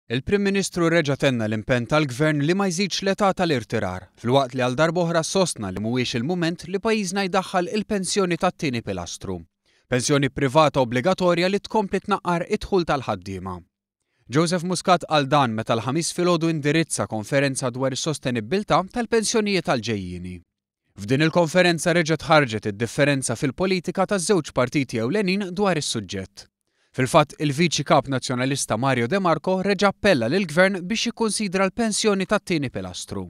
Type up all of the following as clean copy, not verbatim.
Il-Prim Ministru reġa' tenna l-impenn tal-Gvern li ma jżidx l-età tal-irtirar, filwaqt li għal darb'oħra sostna li mhuwiex il-mument li pajjiżna jdaħħal il-pensjoni tat-tieni pilastru. Pensjoni privata obbligatorja li tkompli tnaqqar id-dħul tal-ħaddiema. Joseph Muscat qal dan meta l-ħamis filgħodu indirizza konferenza dwar is-sostenibilità tal-pensjonijiet tal-ġejjieni. F'din il-konferenza reġgħet ħarġet id-differenza fil-politika taż-żewġ partiti ewlenin dwar is-suġġett. Fil-fatt il-Viċi Kap Nazzjonalista Mario De Marco reġa' appella lill-Gvern biex jikkunsidra l-pensjoni tat-tieni pilastru.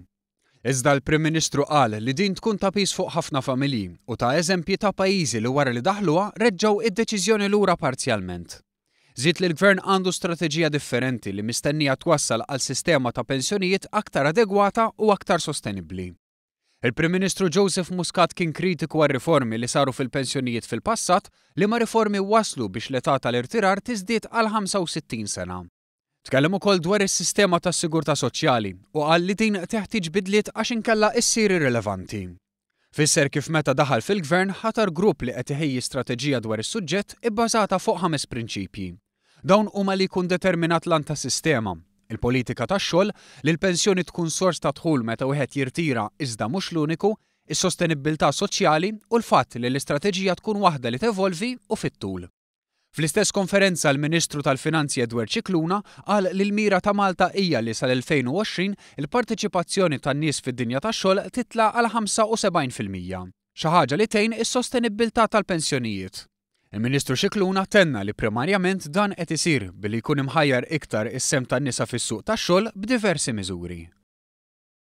Iżda l-Prim Ministru qal li din tkun ta' pis fuq ħafna familji u ta' eżempji ta' pajjiżi li wara li daħluha reġġgħu id-deċiżjoni lura parzjalment. Żied li l-Gvern għandu strateġija differenti li mistennija twassal għal sistema ta' pensjonijiet aktar adegwata u aktar sostenibbli. Il-Prim Ministru Joseph Muscat kien kritiku għar-riformi li saru fil-pensjonijiet fil-passat li ma riformi waslu biex l-età tal-irtirar tiżdied għal 65 sena. Tkellem ukoll dwar is-sistema tas-sigurtà soċjali u qal li din teħtieġ bidliet għax inkella issir irrelevanti. Fisser kif meta daħal fil-Gvern ħatar grupp li qed iħejji strateġija dwar is-suġġett ibbażata fuq 5 prinċipji. Dawn huma li jkun determinat lan tas-sistema, il-politika tax-xogħol li l-pensjoni tkun sors ta' dħul meta wieħed jirtira iżda mhux l-uniku, is-sostenibilità soċjali u l-fatt li l-istrateġija tkun waħda li tevolvi u fit-tul. Fl-istess konferenza l-Ministru tal-Finanzi Edward Cicluna qal li l-mira ta' Malta hija li sal-2020 il-parteċipazzjoni tan-nies fid-dinja tax-xogħol titla' għal 75%, xi ħaġa li tgħin is-sostenibilità tal-pensjonijiet. Il-Ministru Cicluna tenna li primarjament dan qed isir billi jkun imħajjar iktar is-sem tan-nisa fis-suq tax-xogħol b'diversi miżuri.